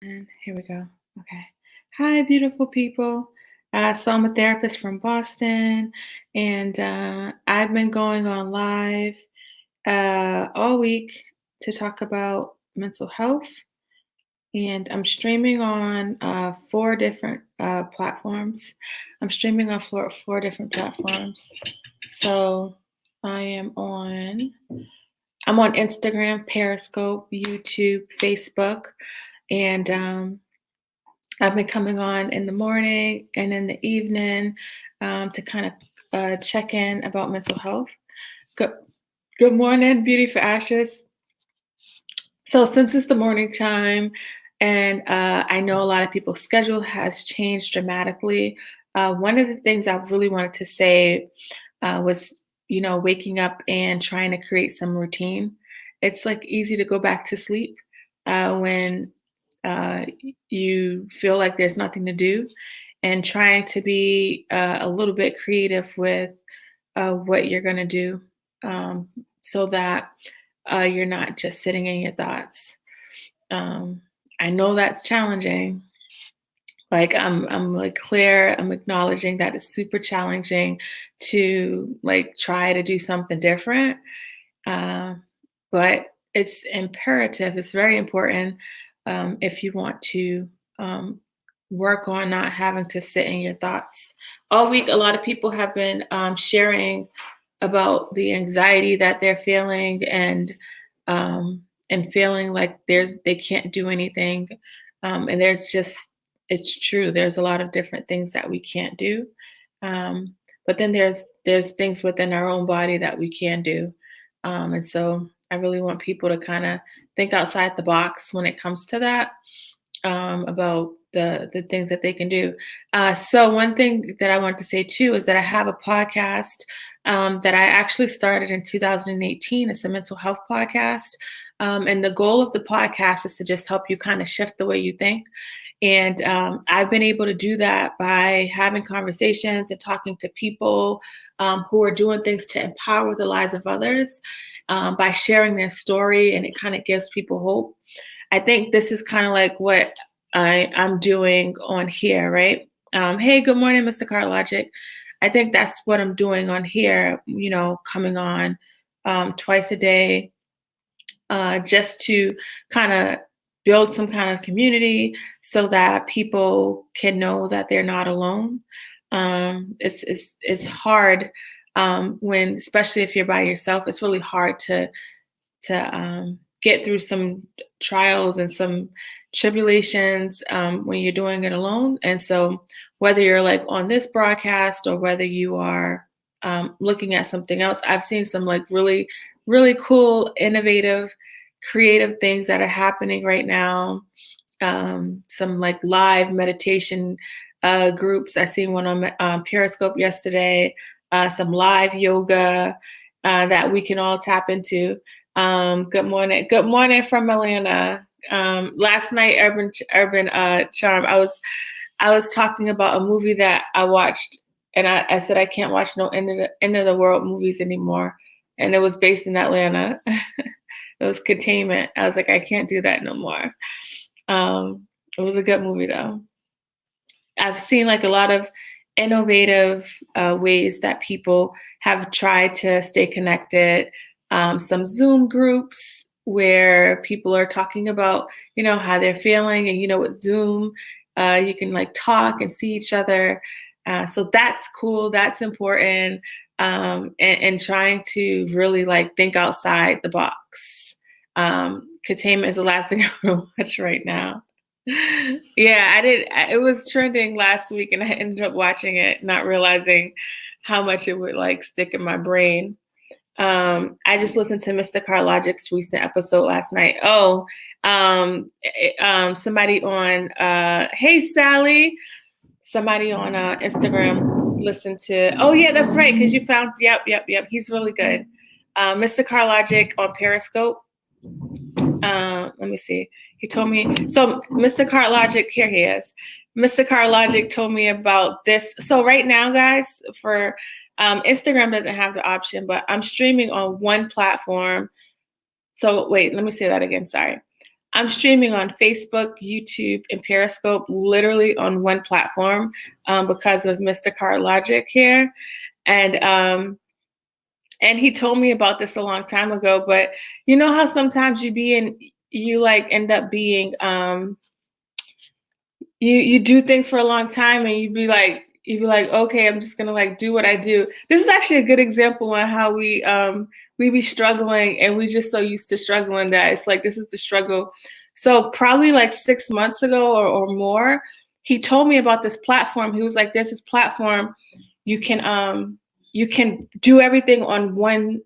And here we go. Okay. Hi, beautiful people. So I'm a therapist from Boston, and I've been going on live all week to talk about mental health. And I'm streaming on four different platforms. I'm streaming on four different platforms. So I am on. I'm on Instagram, Periscope, YouTube, Facebook, and I've been coming on in the morning and in the evening to kind of check in about mental health. Good, good morning, Beauty for Ashes. So since it's the morning time, and I know a lot of people's schedule has changed dramatically, one of the things I really wanted to say was, waking up and trying to create some routine. It's like easy to go back to sleep when you feel like there's nothing to do, and trying to be a little bit creative with what you're going to do um, so that you're not just sitting in your thoughts. Um, I know that's challenging. Like I'm like clear. I'm acknowledging that it's super challenging to like try to do something different, uh, but it's imperative. It's very important if you want to um, work on not having to sit in your thoughts. All week, a lot of people have been sharing about the anxiety that they're feeling and feeling like they can't do anything. And there's just it's true. There's a lot of different things that we can't do. But then there's things within our own body that we can do. And so I really want people to kind of think outside the box when it comes to that, about the things that they can do. So one thing that I want to say too is that I have a podcast that I actually started in 2018. It's a mental health podcast. And the goal of the podcast is to just help you kind of shift the way you think. And I've been able to do that by having conversations and talking to people who are doing things to empower the lives of others by sharing their story, and it kind of gives people hope. I think this is kind of like what I'm doing on here, right? Hey, good morning, Mr. Carlogic. I think that's what I'm doing on here, coming on twice a day, just to kind of build some kind of community so that people can know that they're not alone. It's hard when, especially if you're by yourself, it's really hard to get through some trials and some tribulations when you're doing it alone. And so, whether you're like on this broadcast or whether you are looking at something else, I've seen some like really, really cool, innovative, creative things that are happening right now. Some like live meditation groups. I seen one on Periscope yesterday. Some live yoga that we can all tap into. Good morning. Good morning from Atlanta. Last night, Urban Charm. I was talking about a movie that I watched, and I said I can't watch no end of the world movies anymore, and it was based in Atlanta. It was Containment. I was like, I can't do that no more. It was a good movie though. I've seen like a lot of innovative ways that people have tried to stay connected. Some Zoom groups where people are talking about, how they're feeling, and with Zoom, you can like talk and see each other. So that's cool. That's important. And trying to really like think outside the box. Containment is the last thing I want to watch right now. Yeah, I did. It was trending last week, and I ended up watching it, not realizing how much it would like stick in my brain. I just listened to Mr. Carlogic's recent episode last night. Oh, somebody on Hey Sally, somebody on Instagram listened to. Oh yeah, that's right, because you found. Yep. He's really good. Mr. Carlogic on Periscope. Let me see. He told me. So Mr. Carlogic, here he is. Mr. Carlogic told me about this. So right now, guys, for Instagram doesn't have the option, but I'm streaming on one platform. So wait, let me say that again. Sorry. I'm streaming on Facebook, YouTube, and Periscope, literally on one platform, because of Mr. Car Logic here. And and he told me about this a long time ago. But you know how sometimes you like end up being you do things for a long time and you'd be like, okay, I'm just gonna like do what I do. This is actually a good example on how we be struggling, and we just so used to struggling that it's like this is the struggle. So probably like 6 months ago or more, he told me about this platform. He was like, there's this platform you can you can do everything on one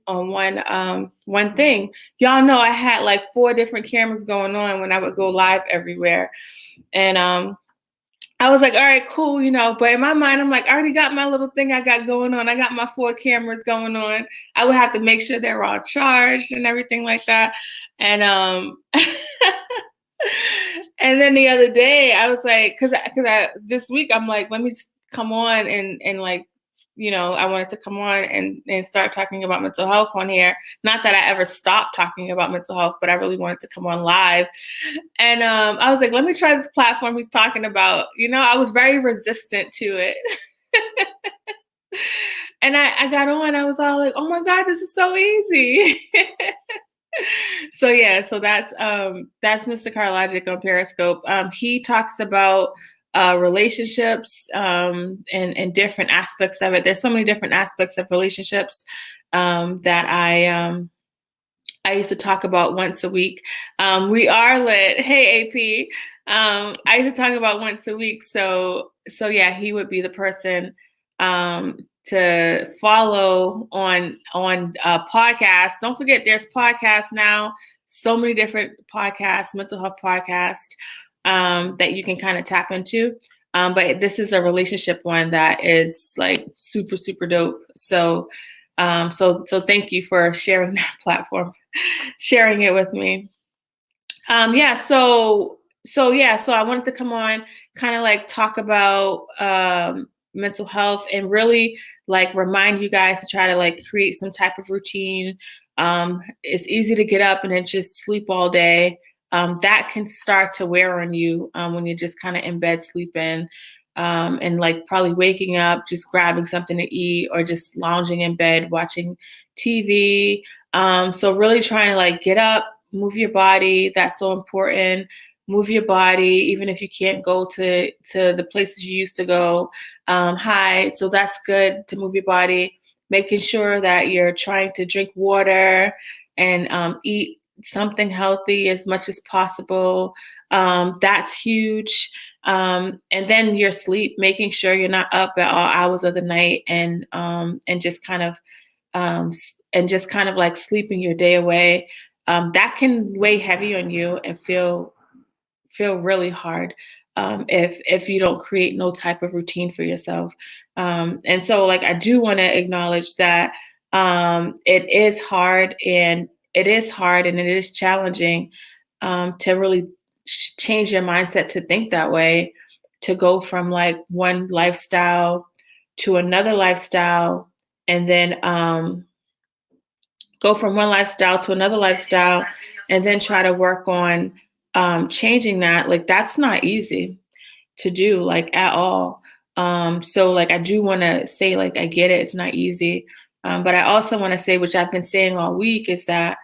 thing. Y'all know I had like 4 different cameras going on when I would go live everywhere. And I was like, all right, cool, but in my mind, I'm like, I already got my little thing I got going on. I got my 4 cameras going on. I would have to make sure they're all charged and everything like that. And and then the other day I was like, because I this week I'm like, let me just come on and like, I wanted to come on and start talking about mental health on here. Not that I ever stopped talking about mental health, but I really wanted to come on live. And I was like, let me try this platform he's talking about. I was very resistant to it. And I got on, I was all like, oh my God, this is so easy. So yeah, so that's Mr. Carlogic on Periscope. He talks about relationships and different aspects of it. There's so many different aspects of relationships that I used to talk about once a week. We are lit. Hey, AP. I used to talk about once a week. So yeah, he would be the person to follow on podcasts. Don't forget, there's podcasts now. So many different podcasts, mental health podcasts that you can kind of tap into. But this is a relationship one that is like super, super dope. So thank you for sharing that platform, sharing it with me. Yeah. So I wanted to come on, kind of like talk about mental health and really like remind you guys to try to like create some type of routine. It's easy to get up and then just sleep all day. That can start to wear on you when you're just kind of in bed sleeping. And like probably waking up, just grabbing something to eat or just lounging in bed, watching TV. So really trying to like get up, move your body. That's so important. Move your body, even if you can't go to the places you used to go. Hi. So that's good to move your body, making sure that you're trying to drink water and eat something healthy as much as possible. That's huge. And then your sleep, making sure you're not up at all hours of the night and just kind of like sleeping your day away. That can weigh heavy on you and feel really hard if you don't create no type of routine for yourself. And so like I do want to acknowledge that it is hard and it is challenging to really change your mindset to think that way, to go from like one lifestyle to another lifestyle, and then go from one lifestyle to another lifestyle, and then try to work on changing that. Like that's not easy to do, like at all. So like I do want to say, like, I get it, it's not easy. But I also want to say, which I've been saying all week, is that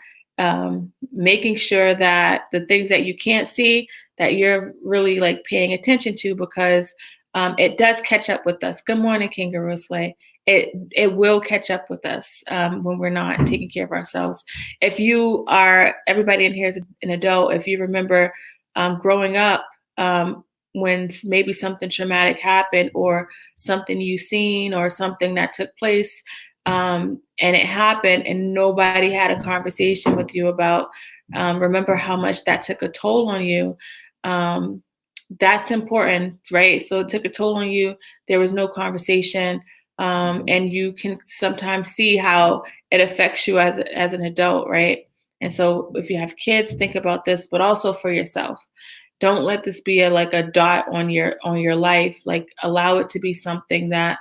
making sure that the things that you can't see, that you're really like paying attention to, because it does catch up with us. Good morning, Kangaroo Slay. It will catch up with us when we're not taking care of ourselves. If you are, everybody in here is an adult, if you remember growing up, when maybe something traumatic happened or something you seen or something that took place, and it happened and nobody had a conversation with you about, remember how much that took a toll on you. That's important, right? So it took a toll on you. There was no conversation. And you can sometimes see how it affects you as an adult, right? And so if you have kids, think about this, but also for yourself. Don't let this be like a dot on your life. Like allow it to be something that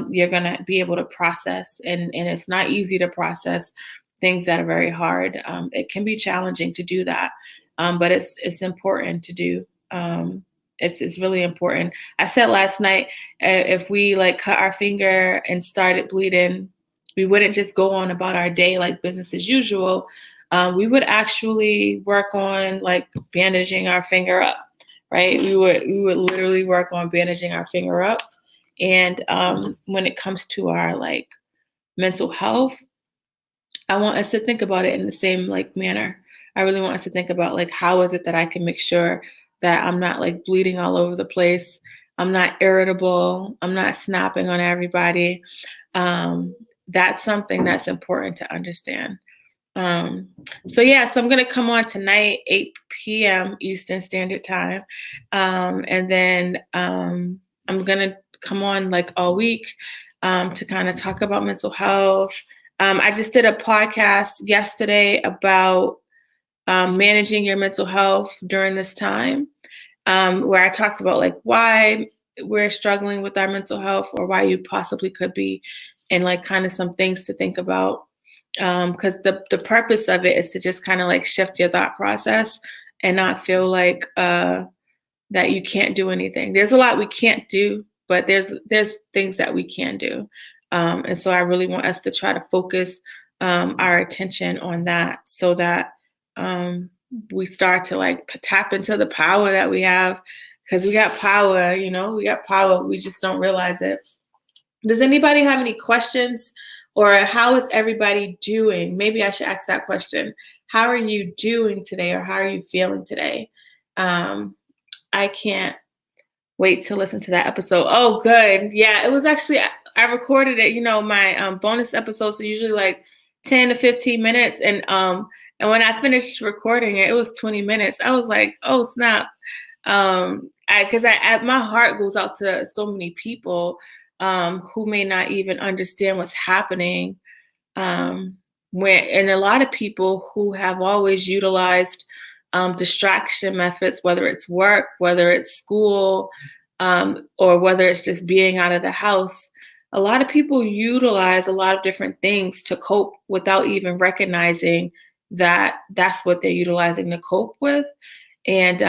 you're gonna be able to process. And it's not easy to process things that are very hard. It can be challenging to do that. but it's important to do. It's really important. I said last night, if we like cut our finger and started bleeding, we wouldn't just go on about our day like business as usual. We would actually work on like bandaging our finger up, right? We would literally work on bandaging our finger up. And when it comes to our like mental health, I want us to think about it in the same like manner. I really want us to think about like how is it that I can make sure that I'm not like bleeding all over the place. I'm not irritable. I'm not snapping on everybody. Um, that's something that's important to understand. Um, so yeah, so I'm gonna come on tonight, 8 p.m. Eastern Standard Time, and then I'm gonna come on like all week to kind of talk about mental health. I just did a podcast yesterday about managing your mental health during this time, where I talked about like why we're struggling with our mental health or why you possibly could be, and like kind of some things to think about. Because the purpose of it is to just kind of like shift your thought process and not feel like that you can't do anything. There's a lot we can't do, but there's things that we can do. And so I really want us to try to focus our attention on that so that um, we start to like tap into the power that we have because we got power, we got power. We just don't realize it. Does anybody have any questions or how is everybody doing? Maybe I should ask that question. How are you doing today or how are you feeling today? I can't wait to listen to that episode. Oh, good. Yeah, it was actually, I recorded it, my bonus episodes are usually like 10 to 15 minutes. And when I finished recording it, it was 20 minutes. I was like, oh, snap. Because my heart goes out to so many people who may not even understand what's happening. And a lot of people who have always utilized distraction methods, whether it's work, whether it's school, or whether it's just being out of the house. A lot of people utilize a lot of different things to cope without even recognizing that that's what they're utilizing to cope with. And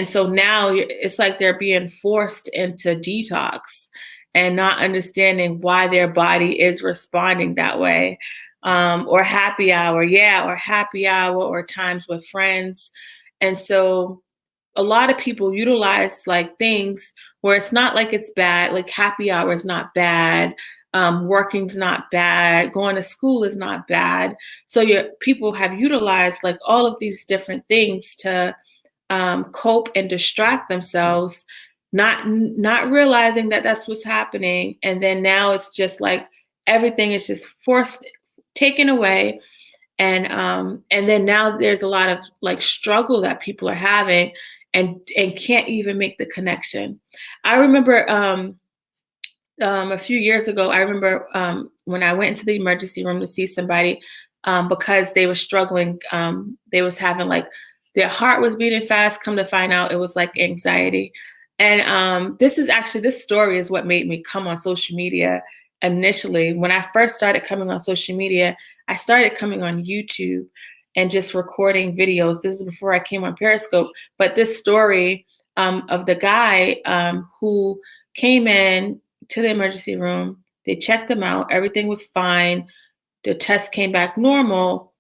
so now it's like they're being forced into detox and not understanding why their body is responding that way. Or happy hour, or happy hour, or times with friends. And so a lot of people utilize like things where it's not like it's bad, like happy hour is not bad. Working's not bad. Going to school is not bad. So people have utilized like all of these different things to cope and distract themselves, not realizing that that's what's happening. And then now it's just like everything is just forced, taken away. And then now there's a lot of like struggle that people are having and can't even make the connection. I remember a few years ago, I remember when I went into the emergency room to see somebody because they were struggling. They was having like their heart was beating fast. Come to find out, it was like anxiety. And this story is what made me come on social media initially. When I first started coming on social media, I started coming on YouTube and just recording videos. This is before I came on Periscope. But this story of the guy who came in to the emergency room, they checked him out. Everything was fine. The test came back normal.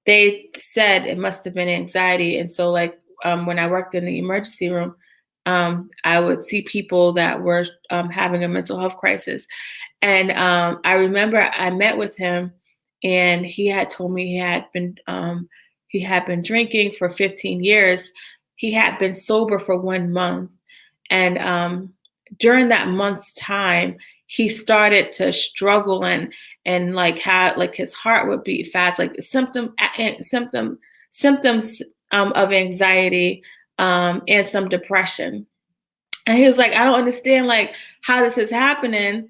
They said it must have been anxiety. And so like when I worked in the emergency room, I would see people that were having a mental health crisis. And I remember I met with him and he had told me he had been drinking for 15 years. He had been sober for 1 month. And during that month's time, he started to struggle and like had like his heart would beat fast, like symptoms of anxiety and some depression. And he was like, I don't understand like how this is happening.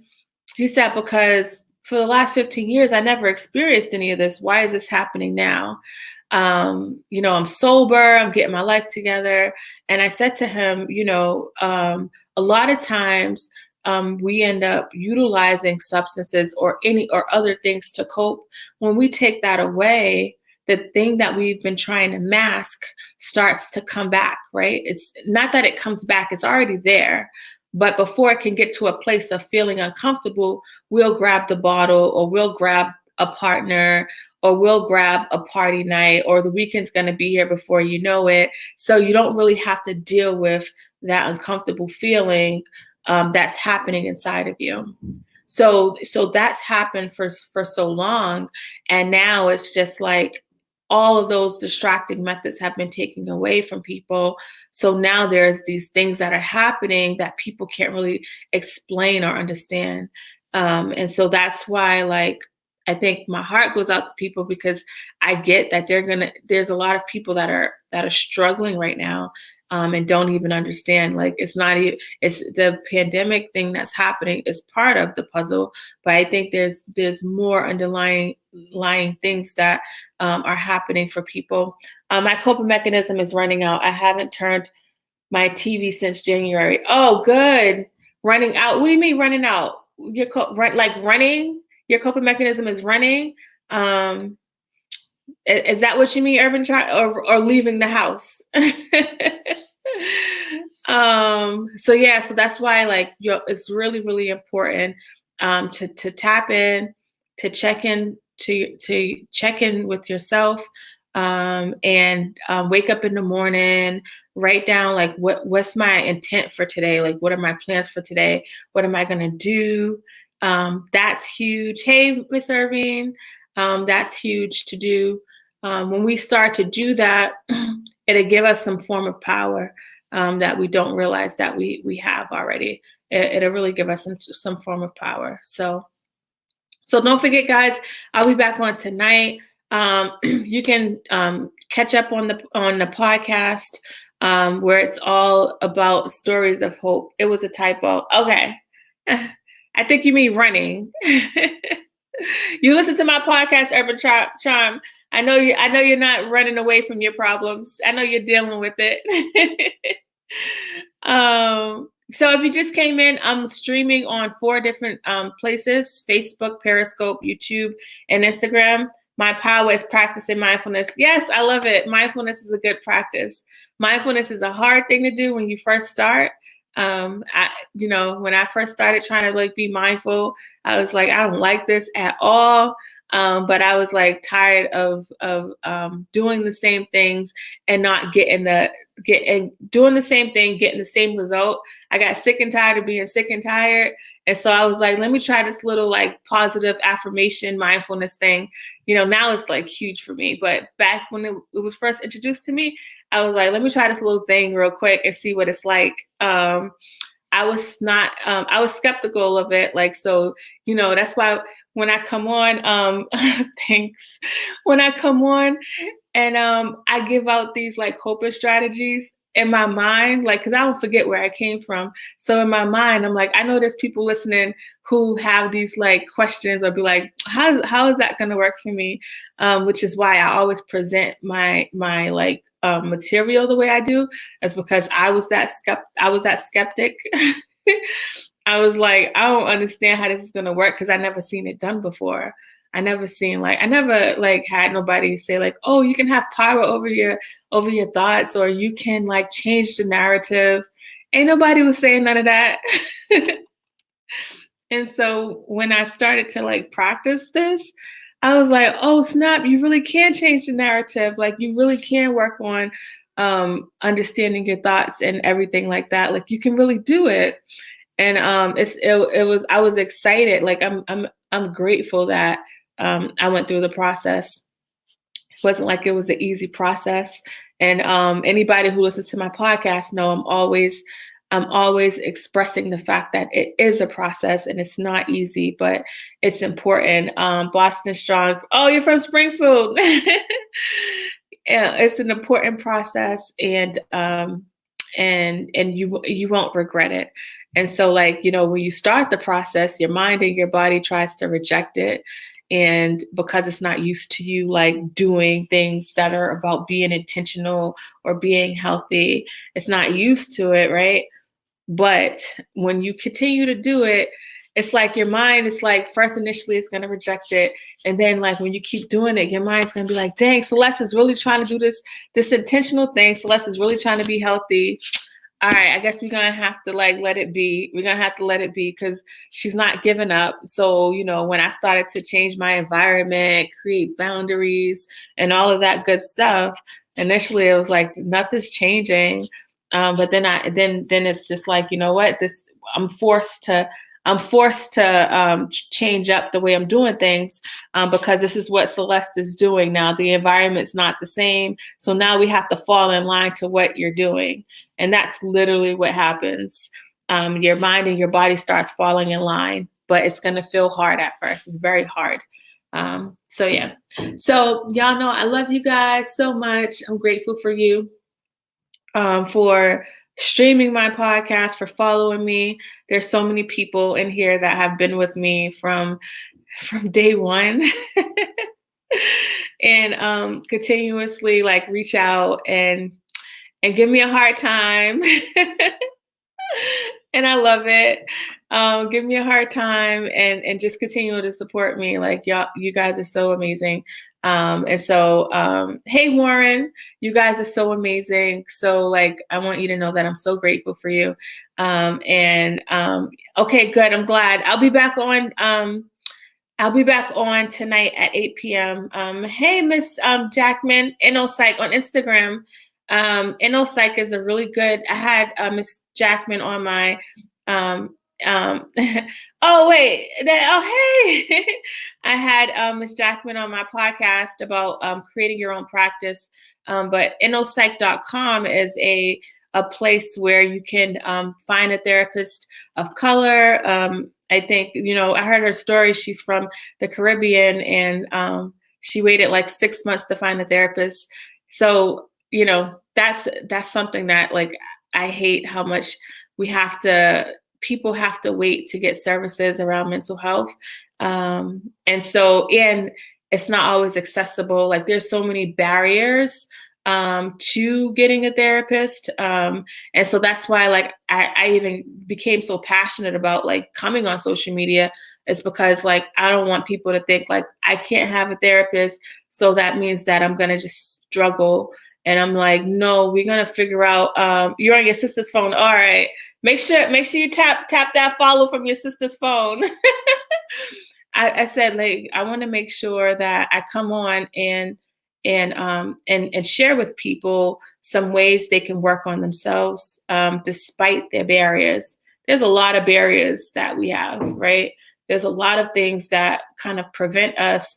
He said, because for the last 15 years, I never experienced any of this. Why is this happening now? I'm sober, I'm getting my life together. And I said to him, a lot of times we end up utilizing substances or other things to cope. When we take that away, the thing that we've been trying to mask starts to come back, right? It's not that it comes back, it's already there. But before it can get to a place of feeling uncomfortable, we'll grab the bottle, or we'll grab a partner, or we'll grab a party night, or the weekend's going to be here before you know it. So you don't really have to deal with that uncomfortable feeling that's happening inside of you. So that's happened for so long, and now it's just like all of those distracting methods have been taken away from people. So now there's these things that are happening that people can't really explain or understand. And so that's why, like, I think my heart goes out to people, because I get that there's a lot of people that are struggling right now, and don't even understand. Like, it's not even, it's the pandemic thing that's happening is part of the puzzle, but I think there's more underlying things that are happening for people. My coping mechanism is running out. I haven't turned my TV since January. Oh, good. Running out. What do you mean running out? Like running? Your coping mechanism is running. Is that what you mean, urban child, or leaving the house? So yeah, so that's why, like, it's really, really important to tap in, to check in, to check in with yourself, and wake up in the morning, write down, like, what's my intent for today? Like, what are my plans for today? What am I gonna do? That's huge. Hey, Miss Irving, that's huge to do. When we start to do that, it'll give us some form of power that we don't realize that we have already. It'll really give us some form of power. So don't forget, guys. I'll be back on tonight. You can catch up on the podcast where it's all about stories of hope. It was a typo. Okay. I think you mean running. You listen to my podcast, Urban Charm. I know you're not running away from your problems. I know you're dealing with it. So if you just came in, I'm streaming on 4 different places: Facebook, Periscope, YouTube, and Instagram. My power is practicing mindfulness. Yes, I love it. Mindfulness is a good practice. Mindfulness is a hard thing to do when you first start. When I first started trying to, like, be mindful, I was like, I don't like this at all. But I was like tired of doing the same things and not doing the same thing, getting the same result. I got sick and tired of being sick and tired. And so I was like, let me try this little, like, positive affirmation mindfulness thing. Now it's like huge for me. But back when it was first introduced to me, I was like, let me try this little thing real quick and see what it's like. I was skeptical of it. Like, so, that's why when I come on, thanks. When I come on and I give out these, like, coping strategies in my mind, like, because I don't forget where I came from. So in my mind, I'm like, I know there's people listening who have these, like, questions, or be like, how is that going to work for me? Which is why I always present my like material the way I do, is because I was that skeptic. I was like, I don't understand how this is going to work, because I never seen it done before. I never had nobody say, like, oh, you can have power over your thoughts, or you can, like, change the narrative. Ain't nobody was saying none of that. And so when I started to, like, practice this, I was like, oh, snap, you really can change the narrative. Like, you really can work on understanding your thoughts and everything like that. Like, you can really do it. And I was excited. Like, I'm grateful that I went through the process. It wasn't like it was an easy process. And anybody who listens to my podcast know I'm always expressing the fact that it is a process and it's not easy, but it's important. Boston Strong. Oh, you're from Springfield. Yeah, it's an important process, and you won't regret it. And so, like, when you start the process, your mind and your body tries to reject it. And because it's not used to you, like, doing things that are about being intentional or being healthy, it's not used to it, right? But when you continue to do it, it's like your mind is like, first initially it's going to reject it. And then like when you keep doing it, your mind's going to be like, dang, Celeste is really trying to do this intentional thing. Celeste is really trying to be healthy. All right, I guess we're going to have to like let it be. We're going to have to let it be because she's not giving up. So, when I started to change my environment, create boundaries and all of that good stuff, initially it was like nothing's changing. But then then it's just like, you know what, I'm forced to change up the way I'm doing things because this is what Celeste is doing now. The environment's not the same. So now we have to fall in line to what you're doing. And that's literally what happens. Your mind and your body starts falling in line, but it's going to feel hard at first. It's very hard. So yeah. So y'all know I love you guys so much. I'm grateful for you. For streaming my podcast, for following me. There's so many people in here that have been with me from day one and continuously like reach out and give me a hard time. And I love it. Give me a hard time and just continue to support me. Like you guys are so amazing. And so, hey, Warren, you guys are so amazing. So like, I want you to know that I'm so grateful for you. Okay, good. I'm glad. I'll be back on tonight at 8 p.m. Hey, Miss Jackman, InnoPsych on Instagram. InnoPsych is a really good, I had Miss Jackman on my, oh wait, hey, I had Miss Jackman on my podcast about creating your own practice. But InnoPsych.com is a place where you can find a therapist of color. I think, I heard her story. She's from the Caribbean and she waited like 6 months to find a therapist. So, that's something that like, I hate how much people have to wait to get services around mental health. And it's not always accessible. Like there's so many barriers to getting a therapist. And so that's why like I even became so passionate about like coming on social media. It's because like I don't want people to think like I can't have a therapist, so that means that I'm gonna just struggle. And I'm like, no, we're gonna figure out. You're on your sister's phone. All right, make sure you tap that follow from your sister's phone. I said like I want to make sure that I come on and share with people some ways they can work on themselves despite their barriers. There's a lot of barriers that we have, right? There's a lot of things that kind of prevent us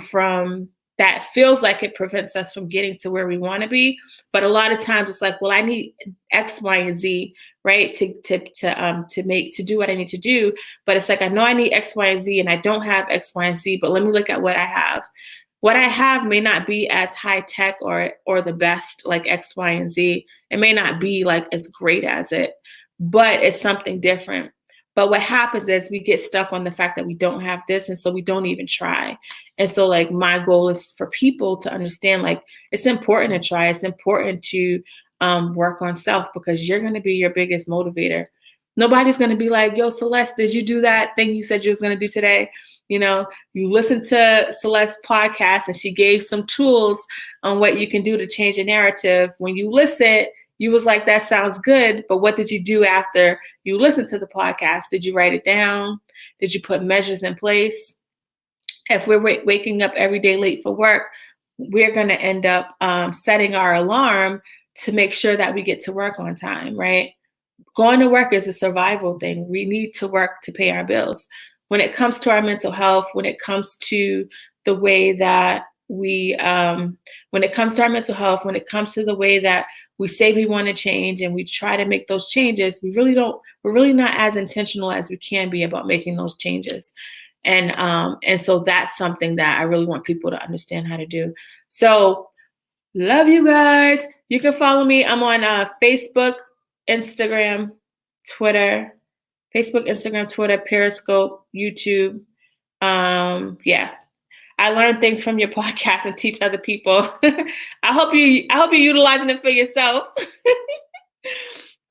from. That feels like it prevents us from getting to where we want to be. But a lot of times it's like, well, I need X, Y, and Z, right? To do what I need to do. But it's like, I know I need X, Y, and Z, and I don't have X, Y, and Z, but let me look at what I have. What I have may not be as high tech or the best like X, Y, and Z. It may not be like as great as it, but it's something different. But what happens is we get stuck on the fact that we don't have this. And so we don't even try. And so like my goal is for people to understand, like, it's important to try. It's important to work on self because you're going to be your biggest motivator. Nobody's going to be like, yo, Celeste, did you do that thing you said you was going to do today? You listened to Celeste's podcast and she gave some tools on what you can do to change a narrative. When you listen, you was like, that sounds good. But what did you do after you listened to the podcast? Did you write it down? Did you put measures in place? If we're waking up every day late for work, we're going to end up setting our alarm to make sure that we get to work on time, right? Going to work is a survival thing. We need to work to pay our bills. When it comes to our mental health, when it comes to the way that when it comes to our mental health, when it comes to the way that we say we want to change and we try to make those changes, we're really not as intentional as we can be about making those changes. And so that's something that I really want people to understand how to do. So love you guys. You can follow me. I'm on Facebook, Instagram, Twitter, Periscope, YouTube. Yeah. I learn things from your podcast and teach other people. I hope you're utilizing it for yourself.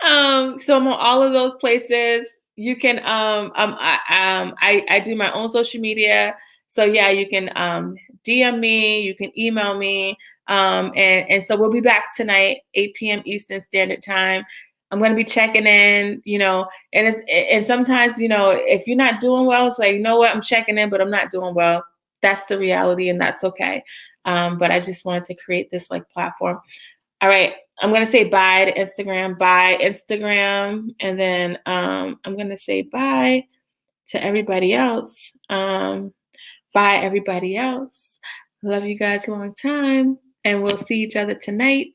So I'm on all of those places. You can I do my own social media. So yeah, you can DM me, you can email me. And so we'll be back tonight, 8 p.m. Eastern Standard Time. I'm gonna be checking in, and sometimes, if you're not doing well, it's like, you know what, I'm checking in, but I'm not doing well. That's the reality, and that's okay. But I just wanted to create this like platform. All right. I'm going to say bye to Instagram, bye Instagram. And then I'm going to say bye to everybody else. Bye, everybody else. Love you guys a long time. And we'll see each other tonight.